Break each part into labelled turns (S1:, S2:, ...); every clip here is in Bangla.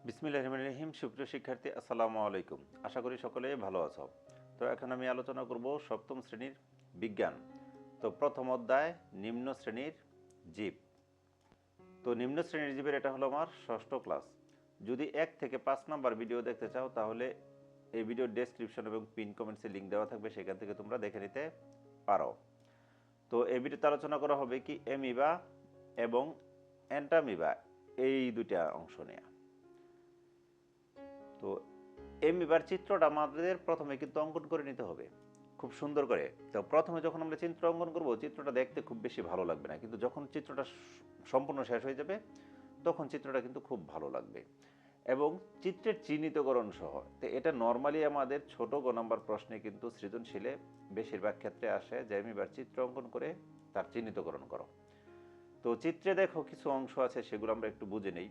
S1: বিসমিল্লাহির রহমানির রহিম। সুপ্রিয় শিক্ষার্থী, আসসালামু আলাইকুম। আশা করি সকলে ভালো আছো। তো এখন আমি আলোচনা করব সপ্তম শ্রেণীর বিজ্ঞান। তো প্রথম অধ্যায় নিম্ন শ্রেণীর জীব। তো নিম্ন শ্রেণীর জীবের এটা হলো আমার ষষ্ঠ ক্লাস। যদি 1 থেকে 5 নাম্বার ভিডিও দেখতে চাও তাহলে এই ভিডিওর ডেসক্রিপশন এবং পিন কমেন্টসে লিঙ্ক দেওয়া থাকবে, সেখান থেকে তোমরা দেখে নিতে পারো। তো এই ভিডিওতে আলোচনা করা হবে কি অ্যামিবা এবং অ্যান্টামিবা, এই দুইটা অংশ নিয়ে। তো অ্যামিবার চিত্রটা আমাদের প্রথমে কিন্তু অঙ্কন করে নিতে হবে খুব সুন্দর করে। তো প্রথমে যখন আমরা চিত্র অঙ্কন করব, চিত্রটা দেখতে খুব বেশি ভালো লাগবে না, কিন্তু যখন চিত্রটা সম্পূর্ণ শেষ হয়ে যাবে তখন চিত্রটা কিন্তু খুব ভালো লাগবে এবং চিত্রের চিহ্নিতকরণ সহ। তো এটা নর্মালি আমাদের ছোট গ নাম্বার প্রশ্নে কিন্তু সৃজনশীলে বেশিরভাগ ক্ষেত্রে আসে যে অ্যামিবার চিত্র অঙ্কন করে তার চিহ্নিতকরণ করো। তো চিত্রে দেখো কিছু অংশ আছে, সেগুলো আমরা একটু বুঝে নেই।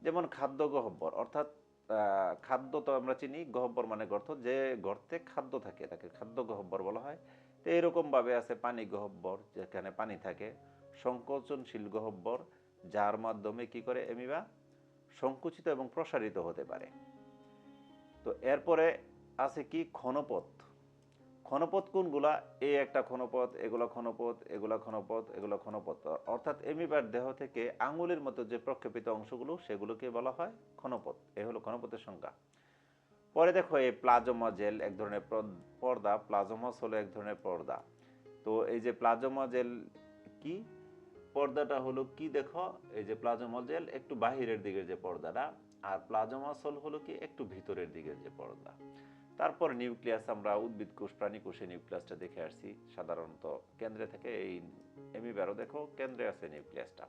S1: যেমন খাদ্য গহ্বর, অর্থাৎ খাদ্য তো আমরা চিনি, গহ্বর মানে গর্ত, যে গর্তে খাদ্য থাকে তাকে খাদ্য গহ্বর বলা হয়। তো এরকম ভাবে আছে পানি গহ্বর, যেখানে পানি থাকে। সংকোচনশীল গহ্বর, যার মাধ্যমে কি করে অ্যামিবা সংকুচিত এবং প্রসারিত হতে পারে। তো এরপরে আছে কি ঘনপথ। ঘনপথ কোনগুলা? এই একটা ঘনপথ, এগুলা ঘনপথ, এগুলা ঘনপথ, এগুলা ঘনপথ। অর্থাৎ অ্যামিবার দেহ থেকে আঙুলের মতো যে প্রক্ষেপিত অংশগুলো, সেগুলোকে বলা হয় ঘনপথ। এ হলো ঘনপথের সংজ্ঞা। পরে দেখো এই প্লাজমা জেল এক ধরনের পর্দা, প্লাজমাস হলো এক ধরনের পর্দা। তো এই যে প্লাজমা জেল কি, পর্দাটা হলো কি দেখো, এই যে প্লাজমা জেল একটু বাহিরের দিকের যে পর্দাটা, আর প্লাজমাসল হলো কি একটু ভিতরের দিকের যে পর্দা। তারপর নিউক্লিয়াস, আমরা উদ্ভিদ কোষ প্রাণী কোষে নিউক্লিয়াসটা দেখে আসছি সাধারণত কেন্দ্রে থেকে। এই অ্যামিবারও দেখো কেন্দ্রে আছে নিউক্লিয়াসটা।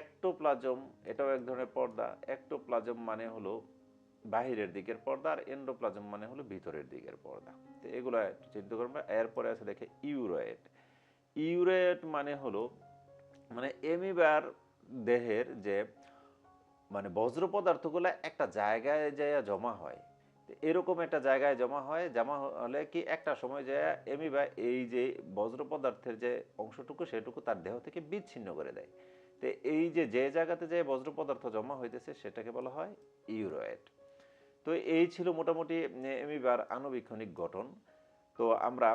S1: একটোপ্লাজম, এটাও এক ধরনের পর্দা। একটোপ্লাজম মানে হলো বাহিরের দিকের পর্দা, আর এন্ডোপ্লাজম মানে হলো ভিতরের দিকের পর্দা। তো এগুলো একটু চিন্তা করবো। এরপরে আছে দেখে ইউরোয়েট। ইউরোয়েট মানে হলো মানে অ্যামিবার দেহের যে মানে বজ্র পদার্থগুলো একটা জায়গায় যায় জমা হয়। এরকম একটা জায়গায় জমা হলে কি একটা সময় যায় অ্যামিবা এই যে বজ্র পদার্থের যে অংশটুকু সেটুকু তার দেহ থেকে বিচ্ছিন্ন করে দেয়। তো এই যে যে জায়গাতে যে বজ্র পদার্থ জমা হইতেছে সেটাকে বলা হয় ইউরোয়েট। তো এই ছিল মোটামুটি অ্যামিবার আণুবীক্ষণিক গঠন। তো আমরা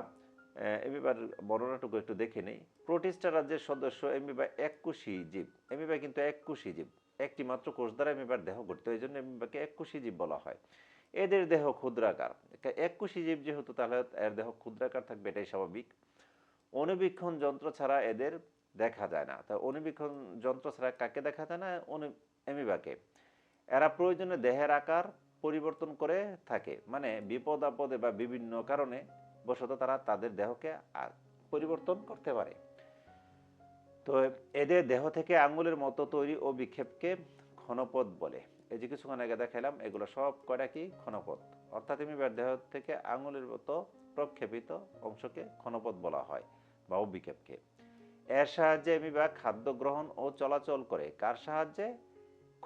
S1: অ্যামিবার বর্ণনাটুকু একটু দেখে নেই। প্রোটিস্টা রাজ্যের সদস্য অ্যামিবা এককোষী জীব। অ্যামিবা কিন্তু এককোষী জীব, একটি মাত্র কোষ দ্বারা অ্যামিবার দেহ গঠিত, এই জন্য অ্যামিবাকে এককোষী জীব বলা হয়। এদের দেহ ক্ষুদ্রাকার। এককোষী জীব যেহেতু, তাহলে এর দেহ ক্ষুদ্রাকার থাকবে, এটাই স্বাভাবিক। অণুবীক্ষণ যন্ত্র ছাড়া এদের দেখা যায় না। তা অণুবীক্ষণ যন্ত্র ছাড়া কাকে দেখা যায় না? অ্যামিবাকে। এরা প্রয়োজনে দেহের আকার পরিবর্তন করে থাকে, মানে বিপদ আপদে বা বিভিন্ন কারণে বশত তারা তাদের দেহকে পরিবর্তন করতে পারে। তো এদের দেহ থেকে আঙ্গুলের মতো তৈরি ও বিক্ষেপকে ঘনপথ বলে। এই যে কিছুক্ষণ আগে দেখালাম, এগুলো সব কয়টা কি ঘনপথ। অর্থাৎ অ্যামিবার দেহ থেকে আঙ্গুলের মতো প্রক্ষেপিত অংশকে ঘনপথ বলা হয় বা অভিক্ষেপকে। এর সাহায্যে অ্যামিবা খাদ্য গ্রহণ ও চলাচল করে। কার সাহায্যে?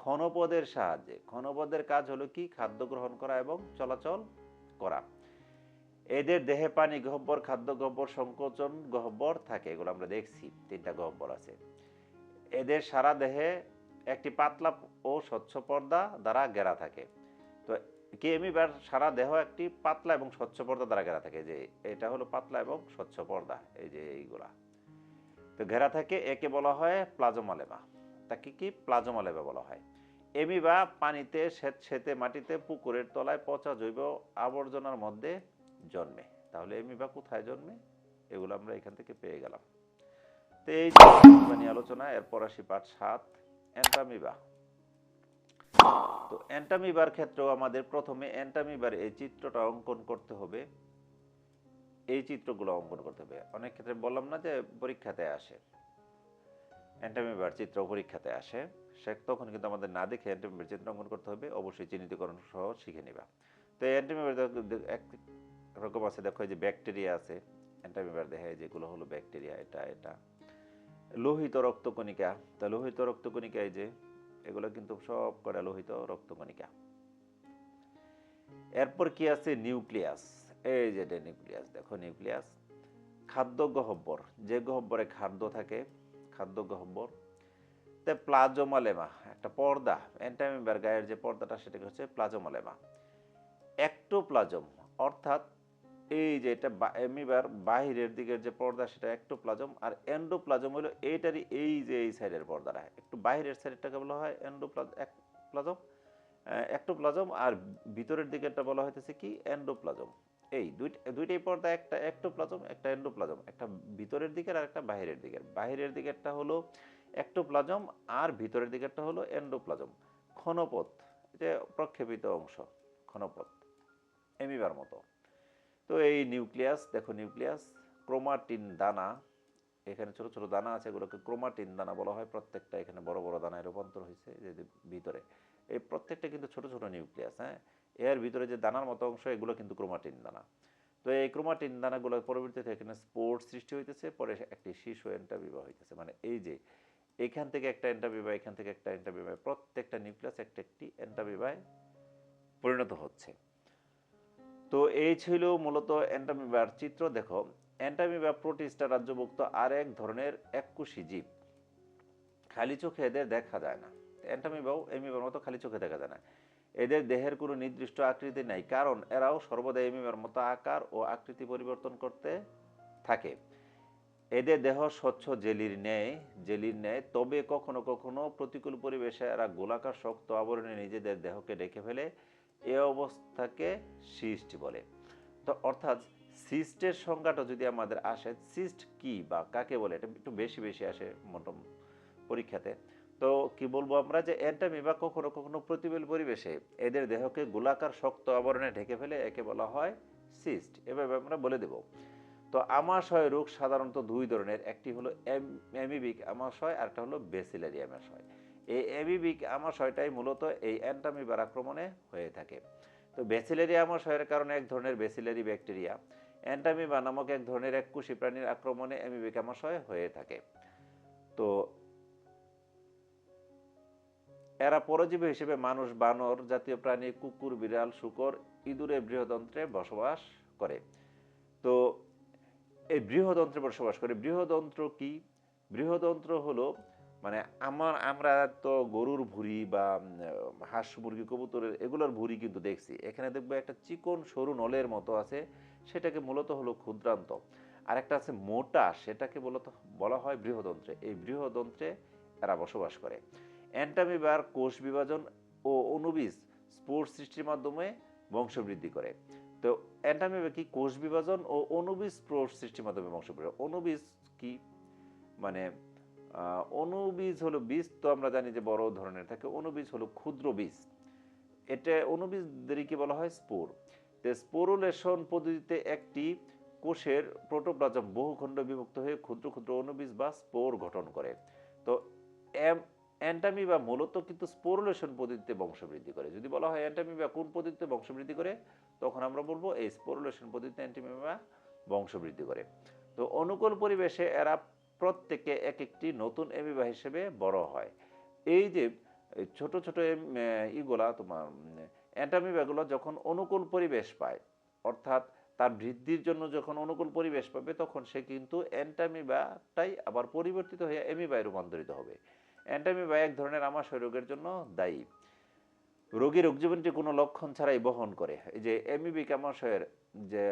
S1: ঘনপদের সাহায্যে। ঘনপদের কাজ হলো কি খাদ্য গ্রহণ করা এবং চলাচল করা। এদের দেহে পানি গহ্বর, খাদ্য গহ্বর, সংকোচন গহ্বর থাকে। এগুলো আমরা দেখছি, 3টা গহ্বর আছে। এদের সারা দেহে একটি পাতলা ও স্বচ্ছ পর্দা দ্বারা ঘেরা থাকে। তো কি অ্যামিবার সারা দেহ একটি পাতলা এবং স্বচ্ছ পর্দা দ্বারা ঘেরা থাকে। যে এটা হলো পাতলা এবং স্বচ্ছ পর্দা, এই যে এইগুলা তো ঘেরা থাকে, একে বলা হয় প্লাজমা লেবা। তাকে কি প্লাজমা লেবা বলা হয়। অ্যামিবা পানিতে, স্যাঁতসেঁতে মাটিতে, পুকুরের তলায়, পচা জৈব আবর্জনার মধ্যে জন্মে। তাহলে অ্যামিবা কোথায় জন্মে? এগুলো আমরা এখান থেকে পেয়ে গেলাম। তো এই নিয়ে আলোচনা। এরপর আসি পাঠ 7, অ্যান্টামিবা। তো অ্যান্টামিবার ক্ষেত্রেও আমাদের প্রথমে অ্যান্টামিবার এই চিত্রটা অঙ্কন করতে হবে। এই চিত্রগুলো অঙ্কন করতে হবে। অনেক ক্ষেত্রে বললাম না যে পরীক্ষাতে আসে, অ্যান্টামিবার চিত্র পরীক্ষাতে আসে, সে তখন কিন্তু আমাদের না দেখে অ্যান্টামিবার চিত্র অঙ্কন করতে হবে। অবশ্যই চিহ্নিতকরণ সহ শিখে নিবা। তো অ্যান্টামিবার এক রকম আছে, দেখো এই যে ব্যাকটেরিয়া আছে অ্যান্টামিবার দেহে, যেগুলো হলো ব্যাকটেরিয়া। এটা লোহিত রক্তকণিকা। তা লোহিত রক্তকণিকা এই যে এগুলো কিন্তু সব কটা লোহিত রক্তকণিকা। এরপর কি আছে? নিউক্লিয়াস। এই যে নিউক্লিয়াস, দেখো নিউক্লিয়াস। খাদ্য গহ্বর, যে গহ্বরে খাদ্য থাকে, খাদ্য গহ্বর। প্লাজোমালেমা, একটা পর্দা, অ্যান্টামিবার গায়ের যে পর্দাটা সেটাকে হচ্ছে প্লাজোমালেমা। অ্যাক্টোপ্লাজম অর্থাৎ এই যে এটা অ্যামিবার বাহিরের দিকের যে পর্দা সেটা অ্যাক্টোপ্লাজম, আর এন্ডোপ্লাজম হলো এইটারই এই যে এই সাইডের পর্দাটা, একটু বাহিরের সাইডটাকে বলা হয় প্লাজম, অ্যাক্টোপ্লাজম, আর ভিতরের দিকেরটা বলা হইতেছে কি এন্ডোপ্লাজম। এই দুইটাই পর্দা, একটা অ্যাক্টোপ্লাজম একটা এন্ডোপ্লাজম, একটা ভিতরের দিকের আর একটা বাহিরের দিকের। বাহিরের দিকেরটা হলো অ্যাক্টোপ্লাজম আর ভিতরের দিকেরটা হলো এন্ডোপ্লাজম। ক্ষণপথ, যে প্রক্ষেপিত অংশ, ক্ষণপথ অ্যামিবার মতো। তো এই নিউক্লিয়াস, দেখো নিউক্লিয়াস, ক্রোমাটিন দানা, এখানে ছোট ছোট দানা আছে, এগুলোকে ক্রোমাটিন দানা বলা হয়। প্রত্যেকটা এখানে বড় বড় দানায় রূপান্তর হয়েছে যে ভিতরে, এই প্রত্যেকটা কিন্তু ছোট ছোট নিউক্লিয়াস। হ্যাঁ, এর ভিতরে যে দানার মতো অংশ এগুলো কিন্তু ক্রোমাটিন দানা। তো এই ক্রোমাটিন দানাগুলো পরবর্তীতে এখানে স্পোর সৃষ্টি হইতেছে, পরে একটি শিশু এন্টাবিবা হইতেছে। মানে এই যে এখান থেকে একটা এন্টাবিবা, এখান থেকে একটা এন্টাবিবা, প্রত্যেকটা নিউক্লিয়াস একটা একটি এন্টাবিবায় পরিণত হচ্ছে। তো এই ছিল মূলত অ্যান্টামিবার চিত্র। দেখো, অ্যান্টামিবা প্রোটিস্টা রাজ্যভুক্ত আরেক ধরনের এককোষী জীব। খালি চোখে এদের দেখা যায় না। অ্যান্টামিবাও এমিবার মতো খালি চোখে দেখা যায় না। এদের দেহের কোনো নির্দিষ্ট আকৃতি নাই, কারণ এরাও সর্বদা এমিবার মতো আকার ও আকৃতি পরিবর্তন করতে থাকে। এদের দেহ স্বচ্ছ জেলির ন্যায়, তবে কখনো কখনো প্রতিকূল পরিবেশে এরা গোলাকার শক্ত আবরণে নিজেদের দেহকে ঢেকে ফেলে। এ অবস্থাকে সিস্ট বলে। তো অর্থাৎ সিস্টের সংজ্ঞাটা যদি আমাদের আসে, সিস্ট কি বা কাকে বলে, এটা একটু বেশি বেশি আসে মোটম পরীক্ষাতে। তো কি বলবো আমরা, যে অ্যান্টামিবা কখনো কখনো প্রতিকূল পরিবেশে এদের দেহকে গোলাকার শক্ত আবরণে ঢেকে ফেলে, একে বলা হয় সিস্ট। এভাবে আমরা বলে দেব। তো আমাশয় রোগ সাধারণত দুই ধরনের, একটি হলো অ্যামিবিক আমাশয় আর একটা হলো বেসিলারি আমাশয়। এই অ্যামিবিক আমাশয়টাই মূলত এই অ্যান্টামিবার আক্রমণে হয়ে থাকে। তো বেসিলারি আমাশয়ের কারণে এক ধরনের বেসিলারি ব্যাকটেরিয়া, অ্যান্টামিবা নামক এক ধরনের এককোষী প্রাণীর আক্রমণে অ্যামিবিক আমাশয় হয়ে থাকে। তো এরা পরজীবী হিসেবে মানুষ, বানর জাতীয় প্রাণী, কুকুর, বিড়াল, শূকর, ইঁদুরের বৃহদন্ত্রে বসবাস করে। তো এই বৃহদন্ত্রে বসবাস করে। বৃহদন্ত্র কি? বৃহদন্ত্র হলো মানে আমরা তো গরুর ভুঁড়ি বা হাঁস মুরগি কবুতরের এগুলোর ভুঁড়ি কিন্তু দেখছি, এখানে দেখবো একটা চিকন সরু নলের মতো আছে, সেটাকে মূলত হলো ক্ষুদ্রান্ত। আর একটা আছে মোটা, সেটাকে মূলত বলা হয় বৃহদন্ত্রে। এই বৃহদন্ত্রে এরা বসবাস করে। অ্যান্টামিবার কোষ বিভাজন ও অণুবীজ স্পোর সৃষ্টির মাধ্যমে বংশবৃদ্ধি করে। তো অ্যান্টামিবা কি? কোষ বিভাজন ও অণুবীজ স্পোর সৃষ্টির মাধ্যমে বংশবৃদ্ধি। অণুবীজ কি? মানে অণুবীজ হলো বীজ, তো আমরা জানি যে বড় ধরনের থাকে। অণুবীজ হলো ক্ষুদ্র বীজ, এটা অণুবীজদেরকে বলা হয় স্পোর। তো স্পোরুলেশন পদ্ধতিতে একটি কোষের প্রোটোপ্লাজম বহুখণ্ড বিভক্ত হয়ে ক্ষুদ্র ক্ষুদ্র অণুবীজ বা স্পোর গঠন করে। তো অ্যান্টামিবা মূলত কিন্তু স্পোরুলেশন পদ্ধতিতে বংশবৃদ্ধি করে। যদি বলা হয় অ্যান্টামিবা কোন পদ্ধতিতে বংশবৃদ্ধি করে, তখন আমরা বলবো এই স্পোরুলেশন পদ্ধতিতে অ্যান্টামিবা বংশবৃদ্ধি করে। তো অনুকূল পরিবেশে এরা প্রত্যেকে এক একটি নতুন অ্যামিবা হিসেবে বড় হয়। এই যে ছোট ছোট ইগুলা তোমার অ্যান্টামিবাগুলো যখন অনুকূল পরিবেশ পায়, অর্থাৎ তার বৃদ্ধির জন্য যখন অনুকূল পরিবেশ পাবে, তখন সে কিন্তু অ্যান্টামিবাটাই আবার পরিবর্তিত হয়ে অ্যামিবায় রূপান্তরিত হবে। অ্যান্টামিবা এক ধরনের আমাশয় রোগের জন্য দায়ী। রোগী রোগ জীবনটি কোনো লক্ষণ ছাড়াই বহন করে। এই যে অ্যামিবিক আমাশয়ের যে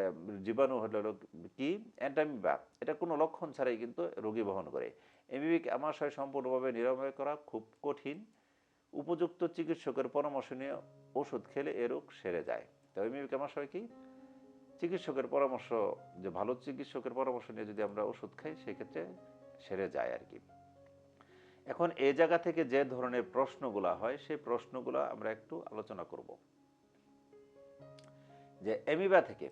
S1: জীবাণু হলো কি অ্যান্টামিবা, এটা কোনো লক্ষণ ছাড়াই কিন্তু রোগী বহন করে। অ্যামিবিক আমাশয় সম্পূর্ণভাবে নিরাময় করা খুব কঠিন। উপযুক্ত চিকিৎসকের পরামর্শ নিয়ে ওষুধ খেলে এ রোগ সেরে যায়। তো অ্যামিবিক আমাশয় কি? চিকিৎসকের পরামর্শ, যে ভালো চিকিৎসকের পরামর্শ নিয়ে যদি আমরা ওষুধ খাই, সেক্ষেত্রে সেরে যায় আর কি। এখন এই জায়গা থেকে যে ধরনের প্রশ্নগুলা হয়, সেই প্রশ্নগুলো আমরা একটু আলোচনা করব। যে অ্যামিবা থেকে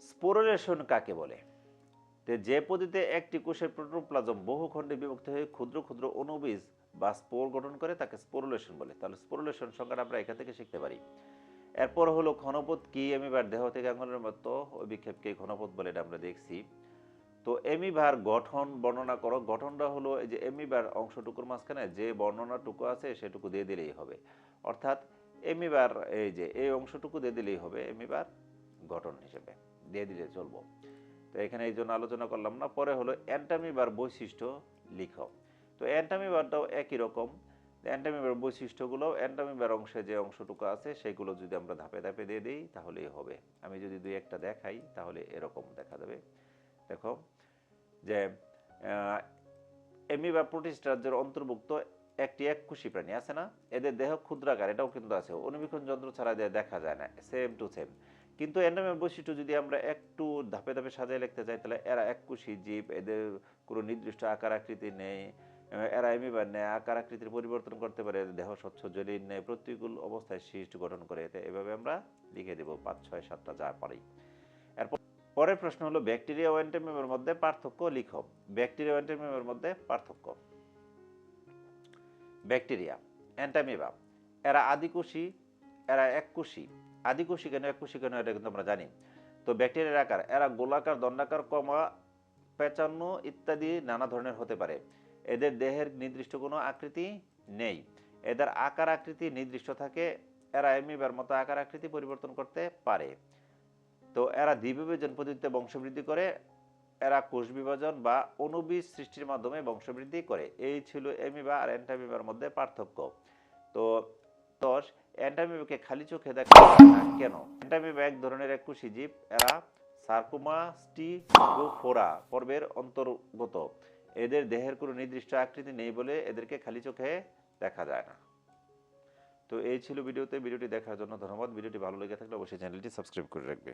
S1: স্পোরুলেশন কাকে বলে? যে পদ্ধতিতে একটি কোষের প্রোটোপ্লাজম বহু খণ্ডে বিভক্ত হয়ে ক্ষুদ্র ক্ষুদ্র অণুবীজ বা স্পোর গঠন করে, তাকে স্পোরুলেশন বলে। তাহলে স্পোরুলেশন সংখ্যাটা আমরা এখান থেকে শিখতে পারি। এরপর হলো ঘনপথ কি? অ্যামিবার দেহ থেকে আঙুলের মতো অভিক্ষেপকে ঘনপথ বলে, এটা আমরা দেখছি। তো অ্যামিবার গঠন বর্ণনা করো। গঠনটা হলো এই যে অ্যামিবার অংশটুকুর মাঝখানে যে বর্ণনাটুকু আছে সেটুকু দিয়ে দিলেই হবে। অর্থাৎ অ্যামিবার এই যে এই অংশটুকু দিয়ে দিলেই হবে অ্যামিবার গঠন হিসেবে, দিয়ে দিলে চলবো। তো এখানে এই জন্য আলোচনা করলাম না। পরে হলো অ্যান্টামিবার বৈশিষ্ট্য লিখো। তো অ্যান্টামিবারটাও একই রকম। অ্যান্টামিবার বৈশিষ্ট্যগুলো অ্যান্টামিবার অংশে যে অংশটুকু আছে সেগুলো যদি আমরা ধাপে ধাপে দিয়ে দিই তাহলেই হবে। আমি যদি দুই একটা দেখাই তাহলে এরকম দেখা যাবে। দেখো যে এমিবা প্রোটিস্টার অন্তর্ভুক্ত একটি এককোষী প্রাণী আছে না, এদের দেহ ক্ষুদ্রাকার, এটাও কিন্তু আছে, অনুবীক্ষণ যন্ত্র ছাড়া দেখা যায় না, সেম টু সেম। কিন্তু অ্যান্ডামিয়ার বৈশিষ্ট্য যদি আমরা একটু ধাপে ধাপে সাজিয়ে লিখতে চাই তাহলে এরা এককোষী জীব, এদের কোনো নির্দিষ্ট আকার আকৃতি নেই, এরা এমিবার নেয় আকার আকৃতির পরিবর্তন করতে পারে, দেহ স্বচ্ছ জলীন নেই, প্রতিকূল অবস্থায় সৃষ্ট গঠন করে। এভাবে আমরা লিখে দেবো 5, 6, 7টা যা পারি। এরপর পরের প্রশ্ন হলো ব্যাকটেরিয়া ও অ্যান্টামিবার মধ্যে পার্থক্য লিখো। ব্যাকটেরিয়া ও অ্যান্টামিবার মধ্যে পার্থক্য। ব্যাকটেরিয়া, অ্যান্টামিবা, এরা আদিকোষী, এরা এককোষী। আদিকোষী কেন এককোষী কেন এটা কিন্তু আমরা জানি। তো ব্যাকটেরিয়ার আকার, এরা গোলাকার, দণ্ডাকার, কমা, পেঁচানো ইত্যাদি নানা ধরনের হতে পারে। এদের দেহের নির্দিষ্ট কোনো আকৃতি নেই, এদের আকার আকৃতি নির্দিষ্ট থাকে। এরা অ্যামিবার মতো আকার আকৃতি পরিবর্তন করতে পারে। তো এরা দ্বিবিভাজন পদ্ধতিতে বংশবৃদ্ধি করে। এরা কোষ বিভাজন বা অণুবীজ সৃষ্টির মাধ্যমে বংশবৃদ্ধি করে। এই ছিল অ্যামিবা আর অ্যান্টামিবার মধ্যে পার্থক্য। তো 10, অ্যান্টামিবাকে খালি চোখে দেখা যায় না কেন? অ্যান্টামিবা এক ধরনের এককোষী জীব, এরা সার্কোমাস্টিগোফোরা পর্বের অন্তর্গত। এদের দেহের কোনো নির্দিষ্ট আকৃতি নেই বলে এদেরকে খালি চোখে দেখা যায় না। তো এই ছিল ভিডিওটি দেখার জন্য ধন্যবাদ। ভিডিওটি ভালো লেগে থাকলে অবশ্যই চ্যানেলটি সাবস্ক্রাইব করে রাখবে।